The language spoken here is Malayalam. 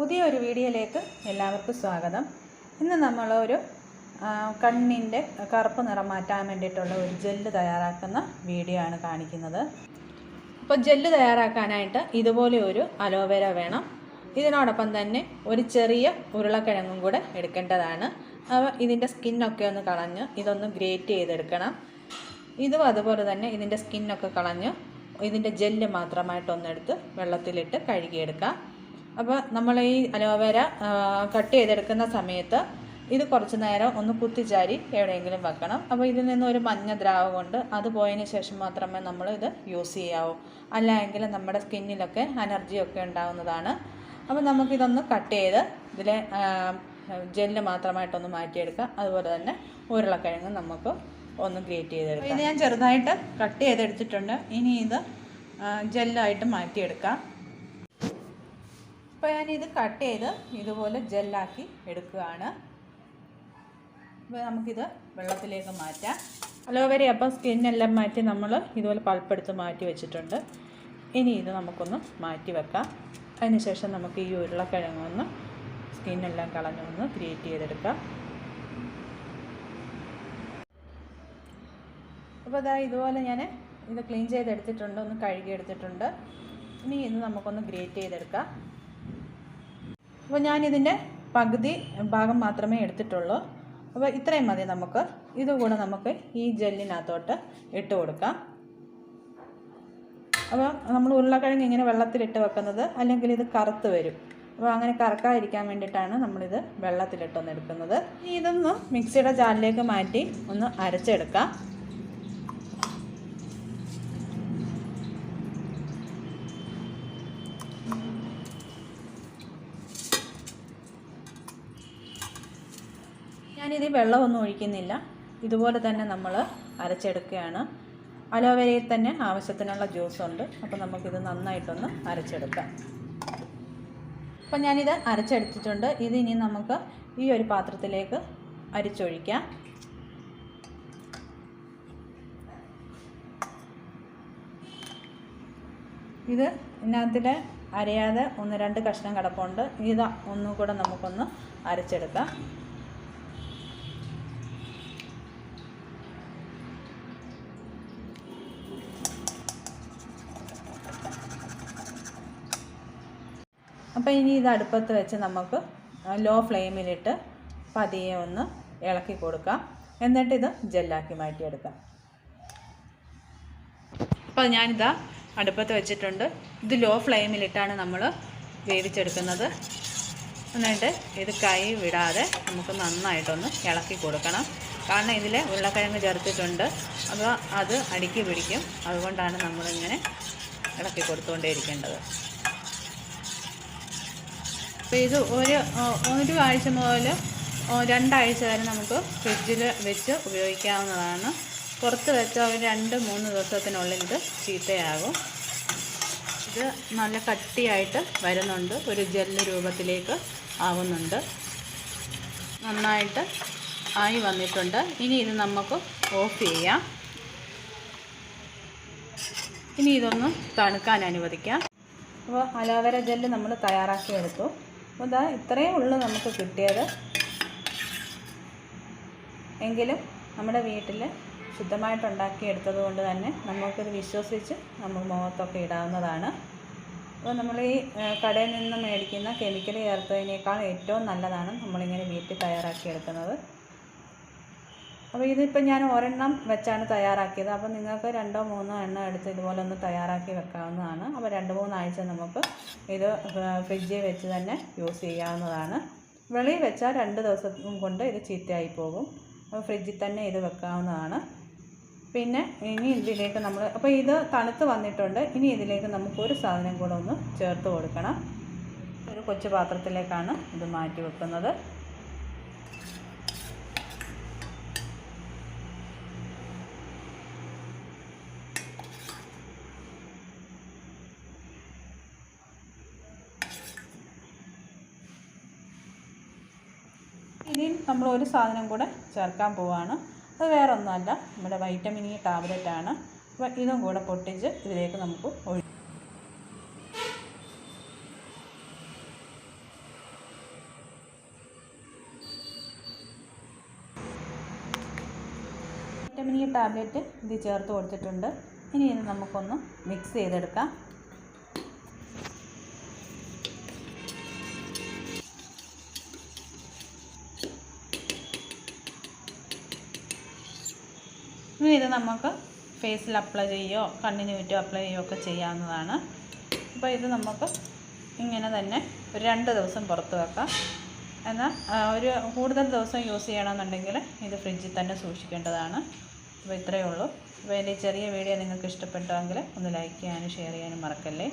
പുതിയൊരു വീഡിയോയിലേക്ക് എല്ലാവർക്കും സ്വാഗതം. ഇന്ന് നമ്മളൊരു കണ്ണിൻ്റെ കറുപ്പ് നിറം മാറ്റാൻ വേണ്ടിയിട്ടുള്ള ഒരു ജെല്ല് തയ്യാറാക്കുന്ന വീഡിയോ ആണ് കാണിക്കുന്നത്. അപ്പോൾ ജെല്ല് തയ്യാറാക്കാനായിട്ട് ഇതുപോലെ ഒരു അലോവേര വേണം. ഇതിനോടൊപ്പം തന്നെ ഒരു ചെറിയ ഉരുളക്കിഴങ്ങും കൂടെ എടുക്കേണ്ടതാണ്. ഇതിൻ്റെ സ്കിന്നൊക്കെ ഒന്ന് കളഞ്ഞ് ഇതൊന്ന് ഗ്രേറ്റ് ചെയ്തെടുക്കണം. ഇതും അതുപോലെ തന്നെ ഇതിൻ്റെ സ്കിന്നൊക്കെ കളഞ്ഞ് ഇതിൻ്റെ ജെല്ല് മാത്രമായിട്ടൊന്നെടുത്ത് വെള്ളത്തിലിട്ട് കഴുകിയെടുക്കാം. അപ്പോൾ നമ്മൾ ഈ അലോവേര കട്ട് ചെയ്തെടുക്കുന്ന സമയത്ത് ഇത് കുറച്ച് നേരം ഒന്ന് കുത്തിച്ചാരി എവിടെയെങ്കിലും വെക്കണം. അപ്പോൾ ഇതിൽ നിന്നൊരു മഞ്ഞ ദ്രാവകം കൊണ്ട് അത് പോയതിന് ശേഷം മാത്രമേ നമ്മൾ ഇത് യൂസ് ചെയ്യാവൂ. അല്ലെങ്കിൽ നമ്മുടെ സ്കിന്നിലൊക്കെ അലർജിയൊക്കെ ഉണ്ടാകുന്നതാണ്. അപ്പോൾ നമുക്കിതൊന്ന് കട്ട് ചെയ്ത് ഇതിലെ ജെല്ല് മാത്രമായിട്ടൊന്ന് മാറ്റിയെടുക്കാം. അതുപോലെ തന്നെ ഉരുളക്കിഴങ്ങ് നമുക്ക് ഒന്ന് ഗ്രേറ്റ് ചെയ്തെടുക്കാം. ഇത് ഞാൻ ചെറുതായിട്ട് കട്ട് ചെയ്തെടുത്തിട്ടുണ്ട്. ഇനി ഇത് ജെല്ലായിട്ട് മാറ്റിയെടുക്കാം. അപ്പോൾ ഞാനിത് കട്ട് ചെയ്ത് ഇതുപോലെ ജെല്ലാക്കി എടുക്കുകയാണ്. അപ്പോൾ നമുക്കിത് വെള്ളത്തിലേക്ക് മാറ്റാം. അലോവേര അപ്പം സ്കിന്നെല്ലാം മാറ്റി നമ്മൾ ഇതുപോലെ പൾപ്പെടുത്ത് മാറ്റി വെച്ചിട്ടുണ്ട്. ഇനി ഇത് നമുക്കൊന്ന് മാറ്റി വെക്കാം. അതിനുശേഷം നമുക്ക് ഈ ഉരുളക്കിഴങ്ങൊന്ന് സ്കിന്നെല്ലാം കളഞ്ഞൊന്ന് ഗ്രേറ്റ് ചെയ്തെടുക്കാം. അപ്പോൾ അതാ ഇതുപോലെ ഞാൻ ഇത് ക്ലീൻ ചെയ്തെടുത്തിട്ടുണ്ട്, ഒന്ന് കഴുകിയെടുത്തിട്ടുണ്ട്. ഇനി ഇത് നമുക്കൊന്ന് ഗ്രേറ്റ് ചെയ്തെടുക്കാം. അപ്പോൾ ഞാനിതിൻ്റെ പകുതി ഭാഗം മാത്രമേ എടുത്തിട്ടുള്ളൂ. അപ്പോൾ ഇത്രയും മതി നമുക്ക്. ഇതുകൂടെ നമുക്ക് ഈ ജെല്ലിനകത്തോട്ട് ഇട്ട് കൊടുക്കാം. അപ്പോൾ നമ്മൾ ഉരുളക്കിഴങ്ങ് ഇങ്ങനെ വെള്ളത്തിലിട്ട് വെക്കുന്നത് അല്ലെങ്കിൽ ഇത് കറുത്ത് വരും. അപ്പോൾ അങ്ങനെ കറക്കാതിരിക്കാൻ വേണ്ടിയിട്ടാണ് നമ്മളിത് വെള്ളത്തിലിട്ടൊന്ന് എടുക്കുന്നത്. ഇതൊന്ന് മിക്സിയുടെ ജാറിലേക്ക് മാറ്റി ഒന്ന് അരച്ചെടുക്കാം. ഞാനിത് വെള്ളമൊന്നും ഒഴിക്കുന്നില്ല. ഇതുപോലെ തന്നെ നമ്മൾ അരച്ചെടുക്കുകയാണ്. അലോവേരയിൽ തന്നെ ആവശ്യത്തിനുള്ള ജ്യൂസുണ്ട്. അപ്പോൾ നമുക്കിത് നന്നായിട്ടൊന്ന് അരച്ചെടുക്കാം. അപ്പോൾ ഞാനിത് അരച്ചെടുത്തിട്ടുണ്ട്. ഇത് ഇനി നമുക്ക് ഈ ഒരു പാത്രത്തിലേക്ക് അരിച്ചൊഴിക്കാം. ഇത് ഇതിനകത്തിൽ അരയാതെ ഒന്ന് രണ്ട് കഷ്ണം കിടപ്പുണ്ട്. ഇത് ഒന്നുകൂടെ നമുക്കൊന്ന് അരച്ചെടുക്കാം. അപ്പോൾ ഇനി ഇത് അടുപ്പത്ത് വെച്ച് നമുക്ക് ലോ ഫ്ലെയിമിലിട്ട് പതിയെ ഒന്ന് ഇളക്കി കൊടുക്കാം. എന്നിട്ടിത് ജെല്ലാക്കി മാറ്റിയെടുക്കാം. അപ്പോൾ ഞാനിതാ അടുപ്പത്ത് വെച്ചിട്ടുണ്ട്. ഇത് ലോ ഫ്ലെയിമിലിട്ടാണ് നമ്മൾ വേവിച്ചെടുക്കുന്നത്. എന്നിട്ട് ഇത് കൈ വിടാതെ നമുക്ക് നന്നായിട്ടൊന്ന് ഇളക്കി കൊടുക്കണം. കാരണം ഇതിൽ ഉരുളക്കിഴങ്ങ് ചേർത്തിട്ടുണ്ട്. അപ്പോൾ അത് അടുക്കി പിടിക്കും. അതുകൊണ്ടാണ് നമ്മളിങ്ങനെ ഇളക്കി കൊടുത്തുകൊണ്ടേയിരിക്കേണ്ടത്. അപ്പോൾ ഇത് ഒരു ആഴ്ച മുതൽ 2 ആഴ്ച വരെ നമുക്ക് ഫ്രിഡ്ജിൽ വെച്ച് ഉപയോഗിക്കാവുന്നതാണ്. പുറത്ത് വെച്ചാൽ ഒരു 2-3 ദിവസത്തിനുള്ളിൽ ഇത് ചീത്തയാകും. ഇത് നല്ല കട്ടിയായിട്ട് വരുന്നുണ്ട്. ഒരു ജെല്ല് രൂപത്തിലേക്ക് ആവുന്നുണ്ട്. നന്നായിട്ട് ആയി വന്നിട്ടുണ്ട്. ഇനി ഇത് നമുക്ക് ഓഫ് ചെയ്യാം. ഇനി ഇതൊന്ന് തണുക്കാൻ അനുവദിക്കാം. അപ്പോൾ അലോവേര ജെല്ല് നമ്മൾ തയ്യാറാക്കി എടുത്തു. അപ്പോൾ ഇതാ ഇത്രയേ ഉള്ളൂ നമുക്ക് കിട്ടിയത്. എങ്കിലും നമ്മുടെ വീട്ടിൽ ശുദ്ധമായിട്ടുണ്ടാക്കിയെടുത്തത് കൊണ്ട് തന്നെ നമുക്കിത് വിശ്വസിച്ച് നമ്മൾ മുഖത്തൊക്കെ ഇടാവുന്നതാണ്. അപ്പോൾ നമ്മൾ ഈ കടയിൽ നിന്ന് മേടിക്കുന്ന കെമിക്കൽ ചേർത്തതിനേക്കാൾ ഏറ്റവും നല്ലതാണ് നമ്മളിങ്ങനെ വീട്ടിൽ തയ്യാറാക്കിയെടുക്കുന്നത്. അപ്പോൾ ഇതിപ്പോൾ ഞാൻ ഒരെണ്ണം വെച്ചാണ് തയ്യാറാക്കിയത്. അപ്പോൾ നിങ്ങൾക്ക് 2-3 എണ്ണം എടുത്ത് ഇതുപോലെ ഒന്ന് തയ്യാറാക്കി വെക്കാവുന്നതാണ്. അപ്പോൾ 2-3 ആഴ്ച നമുക്ക് ഇത് ഫ്രിഡ്ജിൽ വെച്ച് തന്നെ യൂസ് ചെയ്യാവുന്നതാണ്. വെളിയിൽ വെച്ചാൽ 2 ദിവസം കൊണ്ട് ഇത് ചീത്തയായി പോകും. അപ്പോൾ ഫ്രിഡ്ജിൽ തന്നെ ഇത് വെക്കാവുന്നതാണ്. പിന്നെ ഇനി ഇതിലേക്ക് നമ്മൾ അപ്പോൾ ഇത് തണുത്ത് വന്നിട്ടുണ്ട്. ഇനി ഇതിലേക്ക് നമുക്കൊരു സാധനം കൂടെ ഒന്ന് ചേർത്ത് കൊടുക്കണം. ഒരു കൊച്ചു പാത്രത്തിലേക്കാണ് ഇത് മാറ്റി വെക്കുന്നത്. ഇനി നമ്മൾ ഒരു സാധനം കൂടെ ചേർക്കാൻ പോവുകയാണ്. അത് വേറെ ഒന്നുമല്ല, നമ്മുടെ വൈറ്റമിൻ ഇ ടാബ്ലറ്റാണ്. അപ്പോൾ ഇതും കൂടെ പൊട്ടിച്ച് ഇതിലേക്ക് നമുക്ക് ഒഴിക്കും. വൈറ്റമിൻ ഇ ടാബ്ലറ്റ് ഇത് ചേർത്ത് കൊടുത്തിട്ടുണ്ട്. ഇനി ഇത് നമുക്കൊന്ന് മിക്സ് ചെയ്തെടുക്കാം. ഇനി ഇത് നമുക്ക് ഫേസിൽ അപ്ലൈ ചെയ്യുകയോ കണ്ണിന് ചുറ്റും അപ്ലൈ ചെയ്യുകയോ ഒക്കെ ചെയ്യാവുന്നതാണ്. അപ്പോൾ ഇത് നമുക്ക് ഇങ്ങനെ തന്നെ ഒരു 2 ദിവസം പുറത്ത് വെക്കാം. എന്നാൽ ഒരു കൂടുതൽ ദിവസം യൂസ് ചെയ്യണമെന്നുണ്ടെങ്കിൽ ഇത് ഫ്രിഡ്ജിൽ തന്നെ സൂക്ഷിക്കേണ്ടതാണ്. അപ്പോൾ ഇത്രയേ ഉള്ളൂ. അപ്പോൾ എൻ്റെ ചെറിയ വീഡിയോ നിങ്ങൾക്ക് ഇഷ്ടപ്പെട്ടുവെങ്കിൽ ഒന്ന് ലൈക്ക് ചെയ്യാനും ഷെയർ ചെയ്യാനും മറക്കല്ലേ.